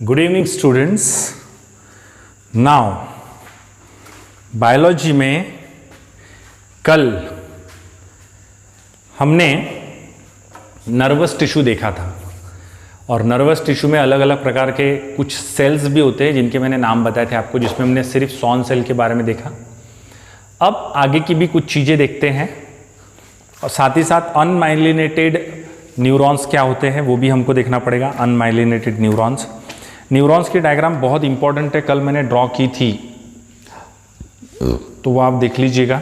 Good evening students. Now biology में कल हमने नर्वस टिश्यू देखा था और नर्वस टिश्यू में अलग अलग प्रकार के कुछ सेल्स भी होते हैं जिनके मैंने नाम बताए थे आपको, जिसमें हमने सिर्फ सॉन सेल के बारे में देखा। अब आगे की भी कुछ चीज़ें देखते हैं और साथ ही साथ अनमाइलिनेटेड न्यूरॉन्स क्या होते हैं वो भी हमको देखना पड़ेगा। अनमाइलिनेटेड न्यूरॉन्स की डायग्राम बहुत इंपॉर्टेंट है, कल मैंने ड्रॉ की थी तो वो आप देख लीजिएगा।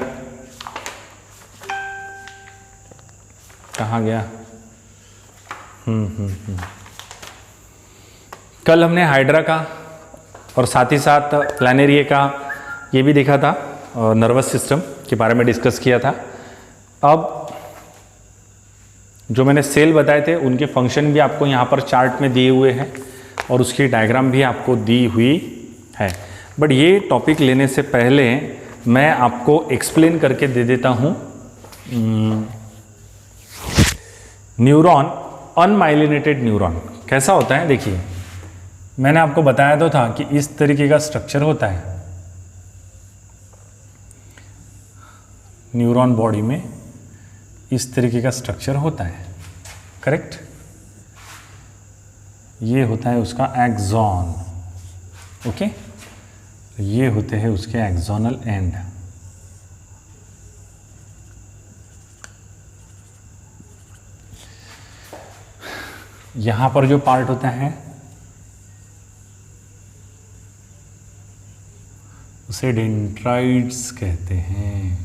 कहाँ गया? कल हमने हाइड्रा का और साथ ही साथ प्लानेरिया का ये भी देखा था और नर्वस सिस्टम के बारे में डिस्कस किया था। अब जो मैंने सेल बताए थे उनके फंक्शन भी आपको यहाँ पर चार्ट में दिए हुए हैं और उसकी डायग्राम भी आपको दी हुई है। बट ये टॉपिक लेने से पहले मैं आपको एक्सप्लेन करके दे देता हूँ। न्यूरॉन, अनमाइलिनेटेड न्यूरॉन कैसा होता है। देखिए मैंने आपको बताया तो था कि इस तरीके का स्ट्रक्चर होता है न्यूरॉन बॉडी में, इस तरीके का स्ट्रक्चर होता है, करेक्ट। ये होता है उसका एक्सॉन, ओके। ये होते हैं उसके एक्सोनल एंड। यहां पर जो पार्ट होता है उसे डेंड्राइट्स कहते हैं।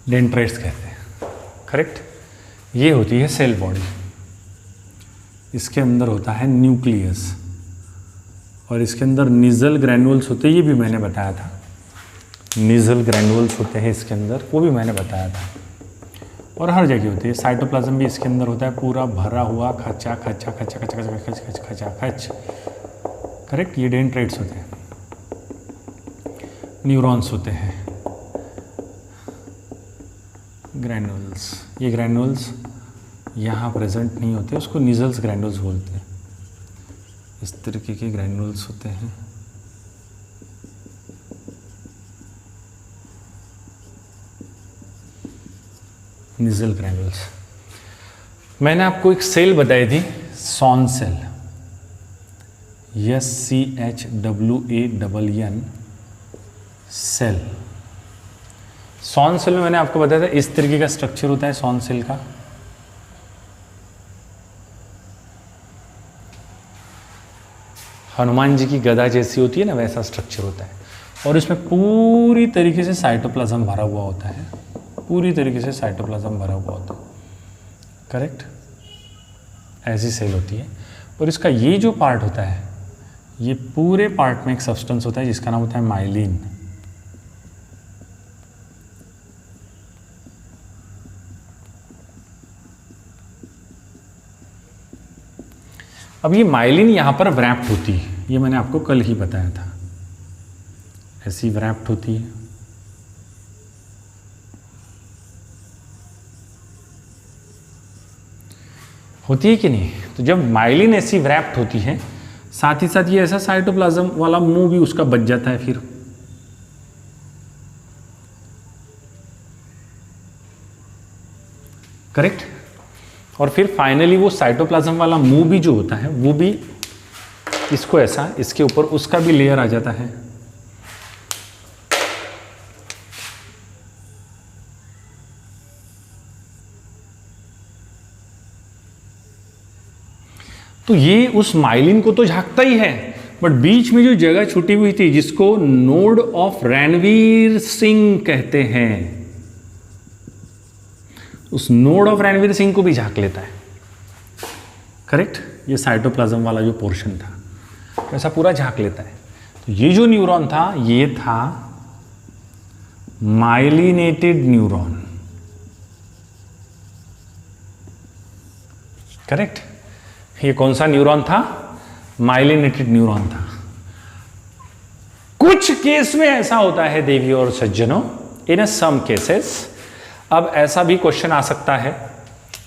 डेंड्राइट्स कहते हैं, करेक्ट। ये होती है सेल बॉडी। इसके अंदर होता है न्यूक्लियस और इसके अंदर निजल ग्रैन्युल्स होते हैं, ये भी मैंने बताया था। निजल ग्रैन्युल्स होते हैं इसके अंदर, वो भी मैंने बताया था। और हर जगह होती है। साइटोप्लाज्म भी इसके अंदर होता है पूरा भरा हुआ, खचा खचा खचा खचा खचा खच खच खचा खच, करेक्ट। ये डेंड्राइट्स होते हैं। न्यूरॉन्स होते हैं ग्रैन्युल्स। ये ग्रैन्युल्स यहाँ प्रेजेंट नहीं होते, उसको निजल्स ग्रैन्युल्स बोलते हैं। इस तरीके के ग्रैन्युल्स होते हैं। Nissl granules. मैंने आपको एक सेल बताई थी, Schwann cell, SCHWANN cell. Schwann cell में मैंने आपको बताया था इस तरीके का स्ट्रक्चर होता है सॉन सेल का। हनुमान जी की गदा जैसी होती है ना, वैसा स्ट्रक्चर होता है और इसमें पूरी तरीके से साइटोप्लाज्म भरा हुआ होता है। पूरी तरीके से साइटोप्लाज्म भरा हुआ होता है, करेक्ट। ऐसी सेल होती है और इसका ये जो पार्ट होता है, ये पूरे पार्ट में एक सब्सटेंस होता है जिसका नाम होता है माइलिन। अब ये माइलिन यहाँ पर व्रैप्ड होती है, ये मैंने आपको कल ही बताया था। ऐसी व्रैप्ड होती है। होती है कि नहीं? तो जब माइलिन ऐसी व्रैप्ड होती है, साथ ही साथ ये ऐसा साइटोप्लाज्म वाला मुंह भी उसका बच जाता है फिर। करेक्ट। और फिर फाइनली वो साइटोप्लाज्म वाला मुंह भी जो होता है वो भी इसको ऐसा, इसके ऊपर उसका भी लेयर आ जाता है। तो ये उस माइलिन को तो झांकता ही है, बट बीच में जो जगह छूटी हुई थी जिसको नोड ऑफ रणवीर सिंह कहते हैं, उस नोड ऑफ रणवीर सिंह को भी झांक लेता है, करेक्ट। ये साइटोप्लाज्म वाला जो पोर्शन था वैसा पूरा झांक लेता है। तो ये जो न्यूरॉन था ये था माइलिनेटेड न्यूरॉन, करेक्ट। ये कौन सा न्यूरॉन था? माइलिनेटेड न्यूरॉन था। कुछ केस में ऐसा होता है देवियों और सज्जनों, इन सम केसेस। अब ऐसा भी क्वेश्चन आ सकता है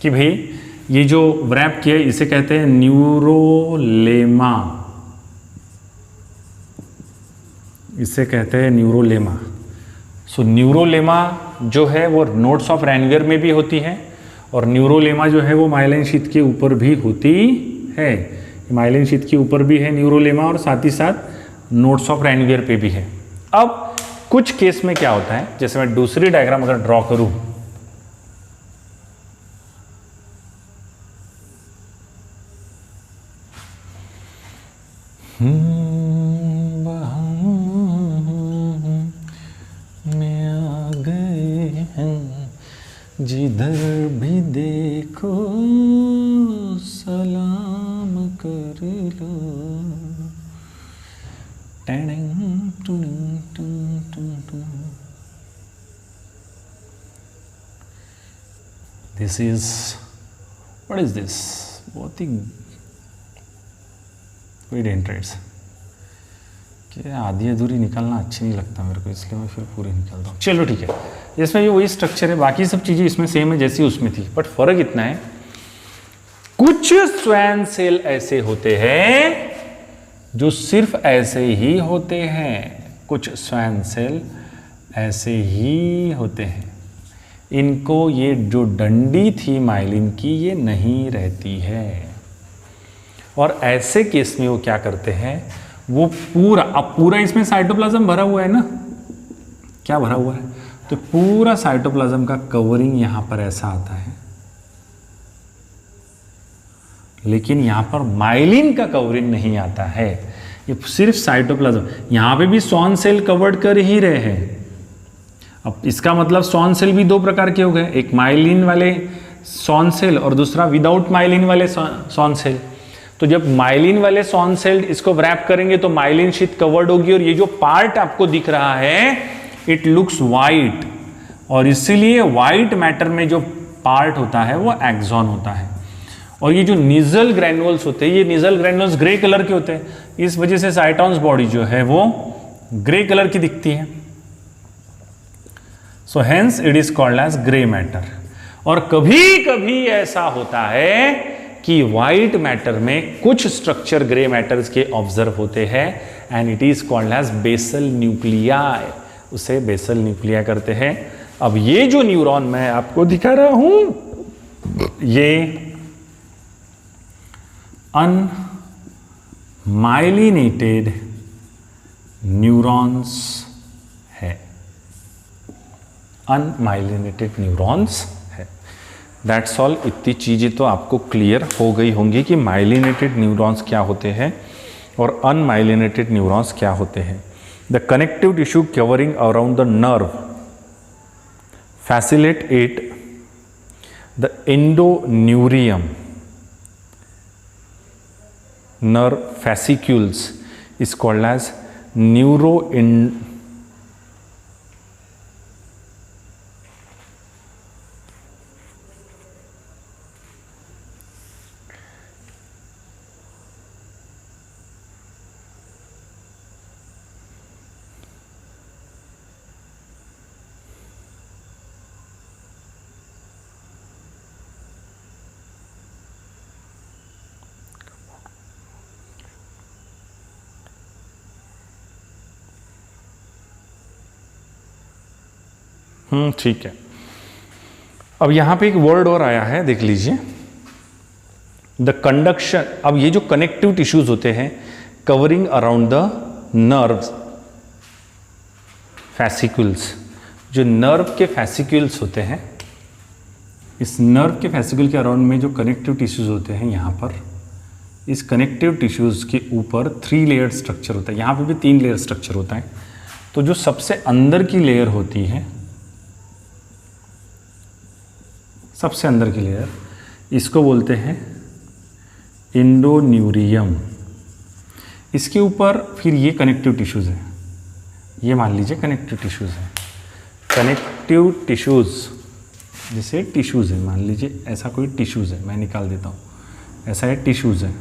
कि भाई ये जो व्रैप किया इसे कहते हैं न्यूरोलेमा, इसे कहते हैं न्यूरोलेमा। सो न्यूरोलेमा जो है वो नोड्स ऑफ रैनवियर में भी होती है, और न्यूरोलेमा जो है वो माइलिन शीथ के ऊपर भी होती है। माइलिन शीथ के ऊपर भी है न्यूरोलेमा, और साथ ही साथ नोड्स ऑफ रैनवियर पे भी है। अब कुछ केस में क्या होता है, जैसे मैं दूसरी डायग्राम अगर ड्रॉ करूं, में आ गए हैं जिधर भी देखो सलाम कर लो। This is what is this, बहुत ही कोई डेंट्रेट्स कि आधी अधूरी निकालना अच्छी नहीं लगता मेरे को, इसलिए मैं फिर पूरी निकालता हूँ। चलो ठीक है, इसमें भी वही स्ट्रक्चर है, बाकी सब चीज़ें इसमें सेम है जैसी उसमें थी, बट फर्क इतना है कुछ स्वैन सेल ऐसे होते हैं जो सिर्फ ऐसे ही होते हैं, कुछ स्वैन सेल ऐसे ही होते हैं, इनको ये जो डंडी थी माइलिन की ये नहीं रहती है। और ऐसे केस में वो क्या करते हैं, वो पूरा, अब पूरा इसमें साइटोप्लाज्म भरा हुआ है ना, क्या भरा हुआ है, तो पूरा साइटोप्लाज्म का कवरिंग यहां पर ऐसा आता है, लेकिन यहां पर माइलिन का कवरिंग नहीं आता है, ये सिर्फ साइटोप्लाज्म। यहां पे भी स्वॉन सेल कवर्ड कर ही रहे हैं। अब इसका मतलब स्वॉन सेल भी दो प्रकार के हो गए, एक माइलिन वाले स्वॉन सेल और दूसरा विदाउट माइलिन वाले स्वॉन सेल। तो जब माइलिन वाले स्वॉन सेल इसको रैप करेंगे तो माइलिन शीथ कवर्ड होगी, और ये जो पार्ट आपको दिख रहा है इट लुक्स वाइट, और इसीलिए वाइट मैटर में जो पार्ट होता है वो एक्सॉन होता है। और ये जो निजल ग्रैन्युल्स होते हैं, ये निजल ग्रैन्युल्स ग्रे कलर के होते हैं, इस वजह से साइटॉन्स बॉडी जो है वो ग्रे कलर की दिखती है। So hence it is called as grey matter. और कभी कभी ऐसा होता है कि व्हाइट मैटर में कुछ स्ट्रक्चर ग्रे मैटर्स के ऑब्जर्व होते हैं, and it is called as basal nuclei, उसे बेसल न्यूक्लिया करते हैं। अब ये जो न्यूरॉन मैं आपको दिखा रहा हूं, ये अनमाइलिनेटेड न्यूरॉन्स है, अनमाइलिनेटेड न्यूरॉन्स है। That's all. इतनी चीजें तो आपको क्लियर हो गई होंगी कि माइलिनेटेड न्यूरॉन्स क्या होते हैं और अनमाइलिनेटेड न्यूरॉन्स क्या होते हैं। The connective tissue covering around the nerve facilitate it, the endoneurium nerve fascicules is called as ठीक है। अब यहां पे एक वर्ड और आया है, देख लीजिए, द कंडक्शन। अब ये जो कनेक्टिव टिश्यूज होते हैं कवरिंग अराउंड द नर्व्स फैसिकुल्स, जो नर्व के फैसिकुल्स होते हैं, इस नर्व के फैसिकुल के अराउंड में जो कनेक्टिव टिश्यूज होते हैं, यहां पर इस कनेक्टिव टिश्यूज के ऊपर 3 लेयर स्ट्रक्चर होता है। यहां पे भी 3 लेयर स्ट्रक्चर होता है। तो जो सबसे अंदर की लेयर होती है, सबसे अंदर की लेयर, इसको बोलते हैं इंडोन्यूरियम। इसके ऊपर फिर ये कनेक्टिव टिश्यूज है, ये मान लीजिए कनेक्टिव टिश्यूज है। कनेक्टिव टिश्यूज़, जैसे टिश्यूज़ है, मान लीजिए ऐसा कोई टिश्यूज़ है, मैं निकाल देता हूँ, ऐसा है टिश्यूज़ है,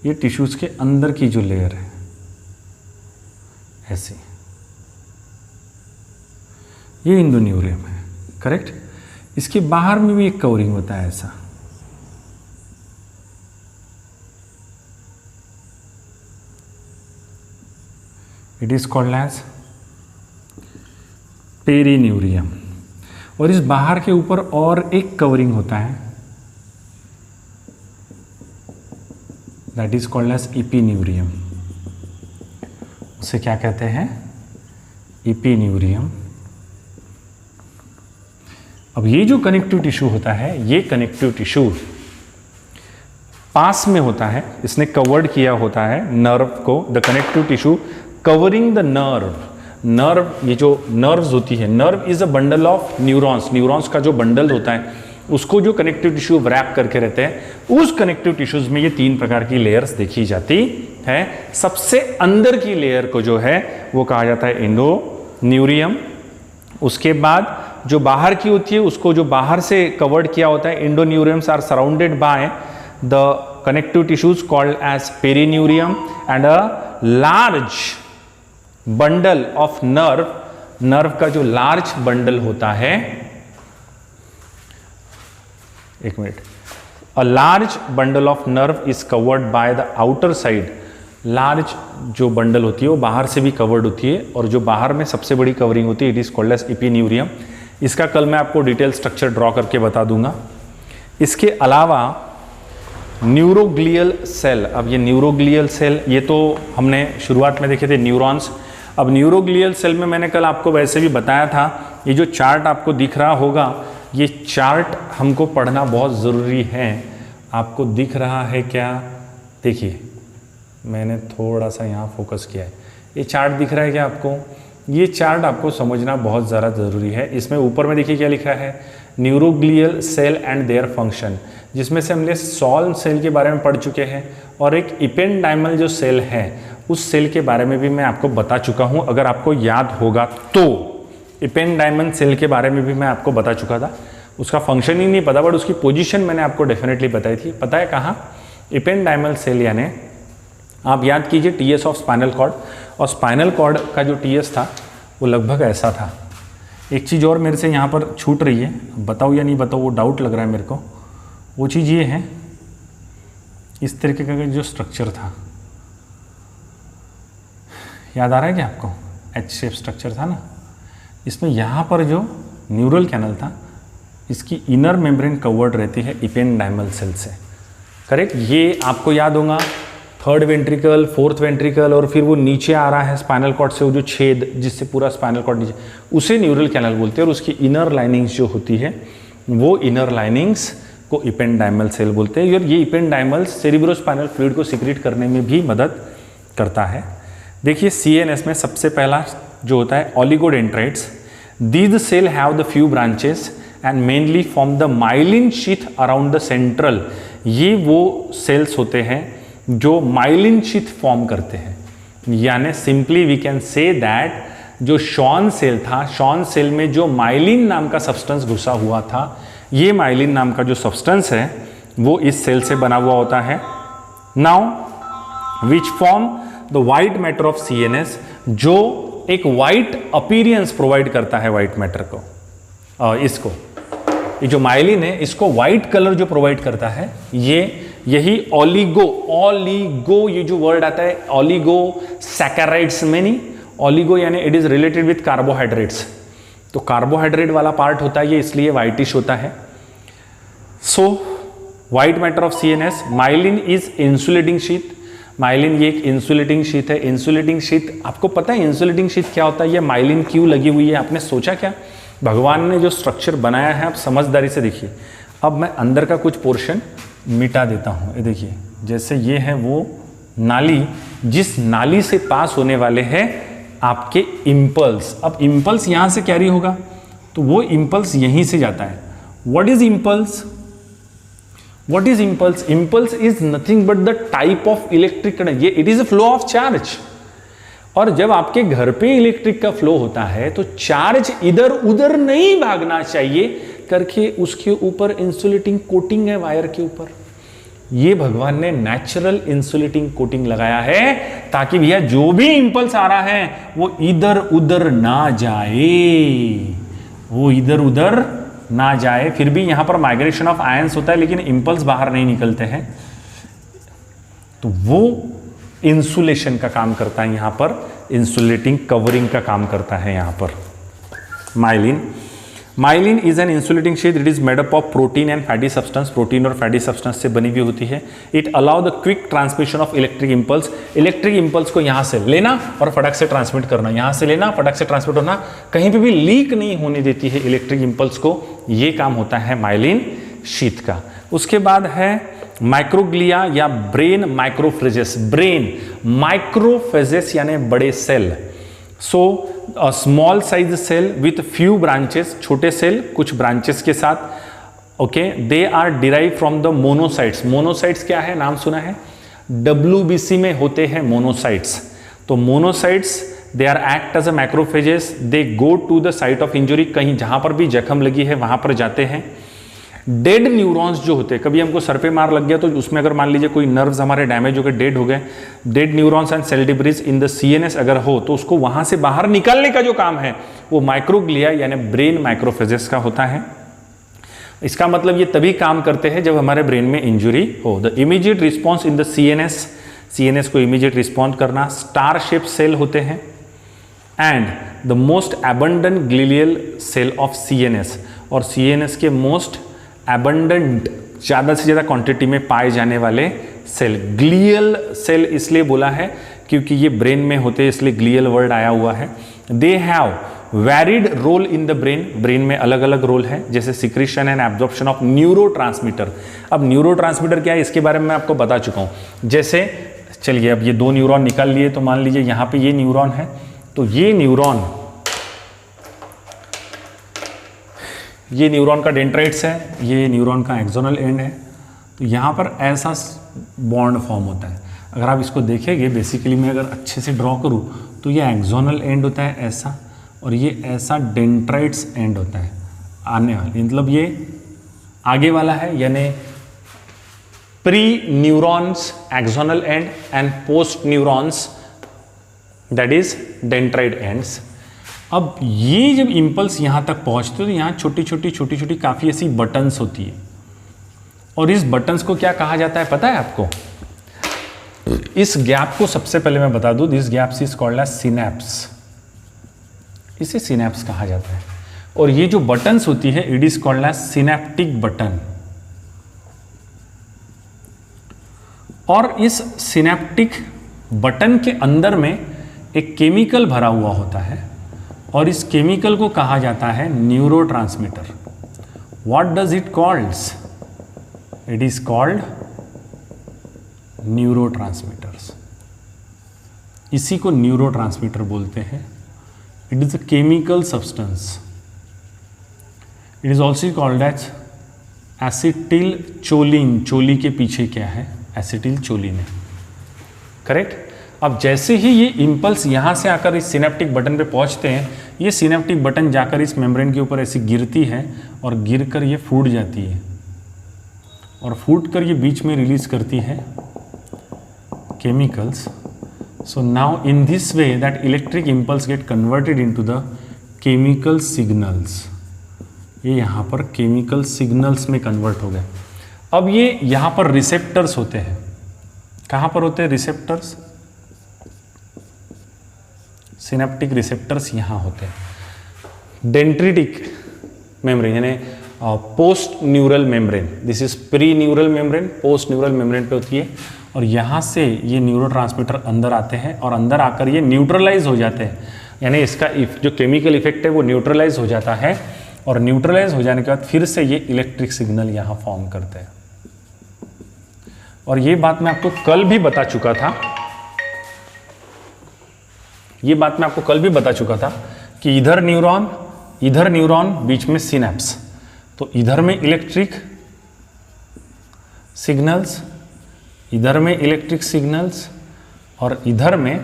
ये टिश्यूज़ के अंदर की जो लेयर है ऐसी, ये इंडोन्यूरियम है, करेक्ट। इसके बाहर में भी एक कवरिंग होता है ऐसा, it is called as perineurium. और इस बाहर के ऊपर और एक कवरिंग होता है, दैट इज कॉल्ड एज इपिन्यूरियम। उसे क्या कहते हैं? इपिन्यूरियम। अब ये जो कनेक्टिव टिश्यू होता है, ये कनेक्टिव टिश्यू पास में होता है, इसने कवर्ड किया होता है नर्व को, the connective tissue covering the nerve. Nerve, ये जो नर्व्स होती है, nerve is a bundle of neurons, neurons का जो बंडल होता है उसको जो कनेक्टिव टिश्यू रैप करके रहते हैं, उस कनेक्टिव टिश्यूज में ये 3 प्रकार की लेयर्स देखी जाती है। सबसे अंदर की लेयर को जो है वो कहा जाता है इंडोन्यूरियम। उसके बाद जो बाहर की होती है उसको जो बाहर से कवर्ड किया होता है, endoneuriums are surrounded by the connective tissues called as perineurium and a large bundle of nerve, nerve का जो लार्ज बंडल होता है, एक minute, a large bundle of nerve is covered by the outer side. Large जो bundle होती है वो बाहर से भी कवर्ड होती है, और जो बाहर में सबसे बड़ी कवरिंग होती है इट इज कॉल्ड एज इपिन्यूरियम। इसका कल मैं आपको डिटेल स्ट्रक्चर ड्रॉ करके बता दूंगा। इसके अलावा न्यूरोग्लियल सेल, अब ये न्यूरोग्लियल सेल, ये तो हमने शुरुआत में देखे थे न्यूरॉन्स। अब न्यूरोग्लियल सेल में मैंने कल आपको वैसे भी बताया था, ये जो चार्ट आपको दिख रहा होगा, ये चार्ट हमको पढ़ना बहुत ज़रूरी है। आपको दिख रहा है क्या? देखिए मैंने थोड़ा सा यहाँ फोकस किया है, ये चार्ट दिख रहा है क्या आपको? ये चार्ट आपको समझना बहुत ज़्यादा ज़रूरी है। इसमें ऊपर में देखिए क्या लिखा है, neuroglial cell and their function, जिसमें से हमने सॉल्व सेल के बारे में पढ़ चुके हैं, और एक इपेंडाइमल जो सेल है उस सेल के बारे में भी मैं आपको बता चुका हूँ, अगर आपको याद होगा तो। इपेंडाइमल सेल के बारे में भी मैं आपको बता चुका था, उसका फंक्शन ही नहीं पता बट उसकी पोजीशन मैंने आपको डेफिनेटली बताई थी। पता है कहाँ? इपेंडाइमल सेल, यानी आप याद कीजिए टीएस ऑफ स्पाइनल कॉर्ड, और स्पाइनल कॉर्ड का जो टीएस था वो लगभग ऐसा था। एक चीज़ और मेरे से यहाँ पर छूट रही है, बताओ या नहीं बताओ वो डाउट लग रहा है मेरे को। वो चीज़ ये है, इस तरीके का जो स्ट्रक्चर था, याद आ रहा है क्या आपको? एच शेप स्ट्रक्चर था ना, इसमें यहाँ पर जो न्यूरल कैनल था, इसकी इनर मेम्ब्रेन कवर्ड रहती है इपेंडाइमल सेल से, करेक्ट। ये आपको याद होगा, 3rd वेंट्रिकल, 4th वेंट्रिकल, और फिर वो नीचे आ रहा है स्पाइनल कॉर्ड से, वो जो छेद जिससे पूरा स्पाइनल कॉर्ड नीचे, उसे न्यूरल कैनल बोलते हैं। और उसकी इनर लाइनिंग्स जो होती है वो इनर लाइनिंग्स को इपेंडाइमल सेल बोलते हैं। और ये इपेंडाइमल सेरिब्रोस्पाइनल फ्लूइड को सिक्रीट करने में भी मदद करता है। देखिए सीएनएस में सबसे पहला जो होता है oligodendrites. These cell have the few branches and mainly form the myelin sheath around the central. ये वो सेल्स होते हैं जो माइलिन शीथ फॉर्म करते हैं, यानी simply we can say that जो शॉन सेल था, शॉन सेल में जो माइलिन नाम का सब्सटेंस घुसा हुआ था, ये माइलिन नाम का जो सब्सटेंस है वो इस सेल से बना हुआ होता है। Now which form the white matter of CNS, जो एक वाइट अपीरियंस प्रोवाइड करता है वाइट मैटर को। इसको, ये जो माइलिन है इसको वाइट कलर जो प्रोवाइड करता है, यही ऑलिगो, ये जो वर्ड आता है ऑलिगो सैकेराइड्स में नहीं, ऑलिगो यानी it is related with carbohydrates, तो कार्बोहाइड्रेट वाला पार्ट होता है ये, इसलिए वाइटिश होता है। So white matter of CNS, myelin is insulating sheath. Myelin ये एक इंसुलेटिंग शीथ है। इंसुलेटिंग शीथ, आपको पता है इंसुलेटिंग शीथ क्या होता है? ये माइलिन क्यों लगी हुई है? आपने सोचा क्या? भगवान ने जो स्ट्रक्चर बनाया है, आप समझदारी से देखिए। अब मैं अंदर का कुछ पोर्शन मिटा देता हूँ। ये देखिए, जैसे ये है वो नाली, जिस नाली से पास होने वाले हैं आपके इम्पल्स। अब इम्पल्स यहाँ से कैरी होगा तो वो इम्पल्स यहीं से जाता है। What is impulse? What is impulse? Impulse is nothing but the type of electric current. ये it is a flow of charge. और जब आपके घर पे इलेक्ट्रिक का फ्लो होता है तो चार्ज इधर उधर नहीं भागना चाहिए करके उसके ऊपर इंसुलेटिंग कोटिंग है वायर के ऊपर। ये भगवान ने नेचुरल इंसुलेटिंग कोटिंग लगाया है ताकि भैया जो भी इंपल्स आ रहा है वो इधर उधर ना जाए, वो इधर उधर ना जाए। फिर भी यहां पर माइग्रेशन ऑफ आयंस होता है लेकिन इंपल्स बाहर नहीं निकलते हैं, तो वो इंसुलेशन का काम करता है यहां पर, इंसुलेटिंग कवरिंग का काम करता है यहां पर myelin is an insulating sheet, it is made up of protein and fatty substance, protein और फैटी सब्सटेंस से बनी हुई होती है। It allow the quick transmission of electric impulse, electric impulse को यहां से लेना और फटक से ट्रांसमिट करना, यहां से लेना फटक से ट्रांसमिट होना, कहीं पे भी लीक नहीं होने देती है इलेक्ट्रिक इंपल्स को। ये काम होता है माइलिन शीट का। उसके बाद है माइक्रोग्लिया या ब्रेन माइक्रोफेजेस, ब्रेन माइक्रोफेजेस यानी बड़े cell. So small size cell with few branches, छोटे सेल कुछ ब्रांचेस के साथ। Okay, they are derive from the monocytes. Monocytes क्या है, नाम सुना है, WBC में होते हैं मोनोसाइट्स। तो monocytes they are act as a macrophages, they go to the site of injury, कहीं जहां पर भी जख्म लगी है वहां पर जाते हैं। डेड न्यूरॉन्स जो होते हैं, कभी हमको सर पे मार लग गया तो उसमें अगर मान लीजिए कोई नर्व्स हमारे डैमेज हो गए, डेड हो गए, dead neurons and cell debris in the CNS अगर हो तो उसको वहां से बाहर निकालने का जो काम है वो माइक्रोग्लिया यानी ब्रेन माइक्रोफेजेस का होता है। इसका मतलब ये तभी काम करते हैं जब हमारे ब्रेन में इंजुरी हो। The immediate response in the CNS को इमीडिएट रिस्पॉन्ड करना। स्टार शेप सेल होते हैं and the most abundant glial cell of CNS, और CNS के मोस्ट एबंडेंट ज़्यादा से ज़्यादा क्वांटिटी में पाए जाने वाले सेल। ग्लियल सेल इसलिए बोला है क्योंकि ये ब्रेन में होते हैं, इसलिए ग्लियल वर्ड आया हुआ है। They have varied role in the brain, brain में अलग अलग रोल है, जैसे secretion and absorption of neurotransmitter. अब न्यूरोट्रांसमीटर क्या है इसके बारे में मैं आपको बता चुका हूँ। जैसे चलिए अब ये 2 न्यूरॉन निकाल लिए, तो मान लीजिए यहाँ पे ये न्यूरॉन है, तो ये न्यूरॉन का डेंड्राइट्स है, ये न्यूरॉन का एक्सोनल एंड है। तो यहाँ पर ऐसा बॉन्ड फॉर्म होता है। अगर आप इसको देखेंगे बेसिकली मैं अगर अच्छे से ड्रॉ करूँ तो ये एक्सोनल एंड होता है ऐसा, और ये ऐसा डेंड्राइट्स एंड होता है आने वाले, मतलब ये आगे वाला है यानी pre neurons axonal and and post neurons that is dendrite ends. अब ये जब इंपल्स यहाँ तक पहुँचते तो यहाँ छोटी छोटी काफ़ी ऐसी बटन्स होती है, और इस बटन्स को क्या कहा जाता है पता है आपको? इस गैप को सबसे पहले मैं बता दूं, this gaps is called as synapse, इसे सिनैप्स कहा जाता है। और ये जो बटन्स होती है it is called as synaptic button. और इस सिनैप्टिक बटन के अंदर में एक केमिकल भरा हुआ होता है, और इस केमिकल को कहा जाता है neurotransmitter. What does it calleds? It is called neurotransmitters. इसी को न्यूरोट्रांसमीटर बोलते हैं। It is a chemical substance. It is also called as acetylcholine. चोली के पीछे क्या है? एसिटिल चोलिन है, करेक्ट। अब जैसे ही ये इंपल्स यहाँ से आकर इस सिनेप्टिक बटन पे पहुँचते हैं, ये सिनेप्टिक बटन जाकर इस मेम्ब्रेन के ऊपर ऐसी गिरती है, और गिरकर ये फूट जाती है, और फूटकर ये बीच में रिलीज करती है chemicals. So now in this way that electric impulse get converted into the chemical signals. ये यहाँ पर केमिकल सिग्नल्स में कन्वर्ट हो गए। अब ये यहाँ पर रिसेप्टर्स होते हैं। कहाँ पर होते हैं रिसेप्टर्स? सिनेप्टिक रिसेप्टर्स यहाँ होते हैं। डेंड्रिटिक मेम्ब्रेन यानी post neural membrane, this is pre neural membrane, post neural membrane पे होती है। और यहाँ से ये न्यूरोट्रांसमीटर अंदर आते हैं, और अंदर आकर ये न्यूट्रलाइज हो जाते हैं, यानी इसका जो केमिकल इफेक्ट है वो न्यूट्रलाइज हो जाता है, और न्यूट्रलाइज हो जाने के बाद फिर से ये इलेक्ट्रिक सिग्नल यहाँ फॉर्म करते हैं। और ये बात मैं आपको कल भी बता चुका था, कि इधर न्यूरॉन बीच में सिनेप्स। तो इधर में इलेक्ट्रिक सिग्नल्स, इधर में इलेक्ट्रिक सिग्नल्स, और इधर में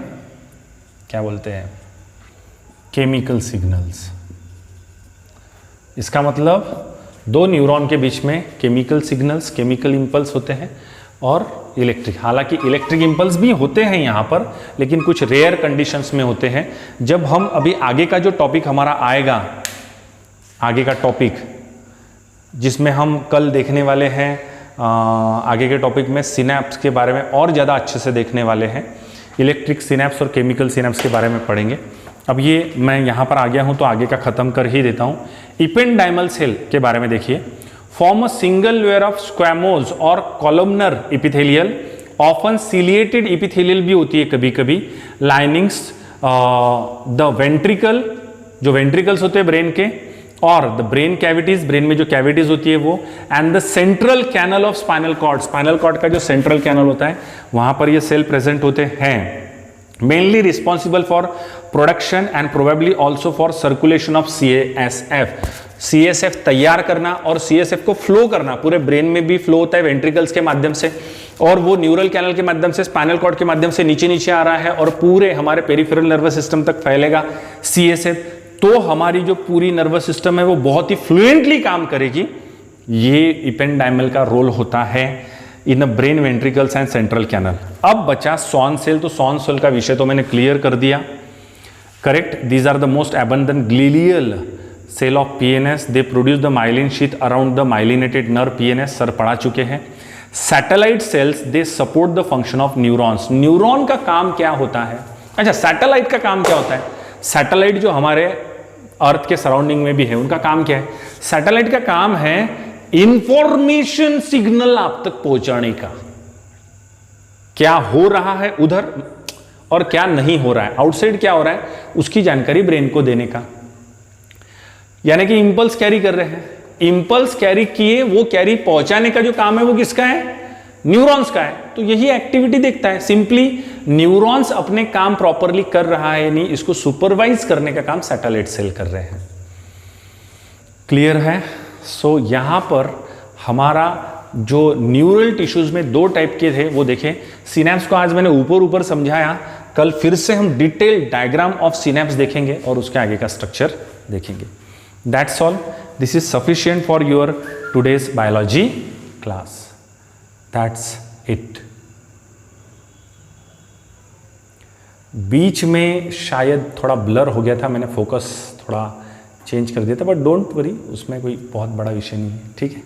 क्या बोलते हैं, केमिकल सिग्नल्स। इसका मतलब दो न्यूरॉन के बीच में केमिकल सिग्नल्स, केमिकल इंपल्स होते हैं और इलेक्ट्रिक, हालांकि इलेक्ट्रिक इंपल्स भी होते हैं यहाँ पर, लेकिन कुछ रेयर कंडीशंस में होते हैं। जब हम अभी आगे का जो टॉपिक हमारा आएगा, आगे का टॉपिक जिसमें हम कल देखने वाले हैं, आगे के टॉपिक में सिनैप्स के बारे में और ज़्यादा अच्छे से देखने वाले हैं, इलेक्ट्रिक सिनैप्स और केमिकल सिनैप्स के बारे में पढ़ेंगे। अब ये मैं यहाँ पर आ गया हूँ तो आगे का ख़त्म कर ही देता हूँ। इपेंडाइमल सेल के बारे में देखिए, form a single layer of squamous और columnar epithelial, often ciliated epithelial भी होती है कभी कभी, लाइनिंग्स द वेंट्रिकल, जो वेंट्रिकल्स होते हैं ब्रेन के, और द ब्रेन कैविटीज, ब्रेन में जो कैविटीज होती है वो, and the central canal of spinal cord, spinal cord का जो सेंट्रल कैनल होता है वहां पर ये सेल प्रेजेंट होते हैं, mainly responsible for production and probably also for circulation of CSF। CSF तैयार करना और CSF को फ्लो करना, पूरे ब्रेन में भी फ्लो होता है वेंट्रिकल्स के माध्यम से, और वो न्यूरल कैनल के माध्यम से, स्पाइनल कॉर्ड के माध्यम से नीचे नीचे आ रहा है और पूरे हमारे पेरिफेरल नर्वस सिस्टम तक फैलेगा CSF। तो हमारी जो पूरी नर्वस सिस्टम है वो बहुत ही फ्लुएंटली काम करेगी। ये इपेंडाइमल का रोल होता है in brain ventricles and central canal. अब बचा सॉन सेल, तो सॉन सेल का विषय तो मैंने क्लियर कर दिया, correct. These are the most abundant glial cell of PNS, they produce the myelin sheath around the myelinated nerve, PNS sir पढ़ा चुके हैं। Satellite cells they support the function of neurons. Neuron का काम क्या होता है, अच्छा सैटेलाइट का काम क्या होता है, सैटेलाइट जो हमारे अर्थ के सराउंडिंग में भी है उनका काम क्या है, सैटेलाइट का काम है इंफॉर्मेशन सिग्नल आप तक पहुंचाने का, क्या हो रहा है उधर और क्या नहीं हो रहा है, आउटसाइड क्या हो रहा है उसकी जानकारी ब्रेन को देने का। यानी कि इंपल्स कैरी कर रहे हैं, इंपल्स कैरी किए, वो कैरी पहुंचाने का जो काम है वो किसका है, न्यूरॉन्स का है। तो यही एक्टिविटी देखता है, सिंपली न्यूरॉन्स अपने काम प्रॉपरली कर रहा है नहीं, इसको सुपरवाइज करने का काम सैटेलाइट सेल कर रहे हैं। क्लियर है। सो यहां पर हमारा जो न्यूरल टिश्यूज में दो टाइप के थे वो देखें, सिनैप्स को आज मैंने ऊपर ऊपर समझाया, कल फिर से हम डिटेल डायग्राम ऑफ सिनैप्स देखेंगे और उसके आगे का स्ट्रक्चर देखेंगे। That's all, this is sufficient for your today's biology class, that's it. बीच में शायद थोड़ा ब्लर हो गया था, मैंने फोकस थोड़ा चेंज कर दिया था, बट डोंट वरी, उसमें कोई बहुत बड़ा विषय नहीं है, ठीक है।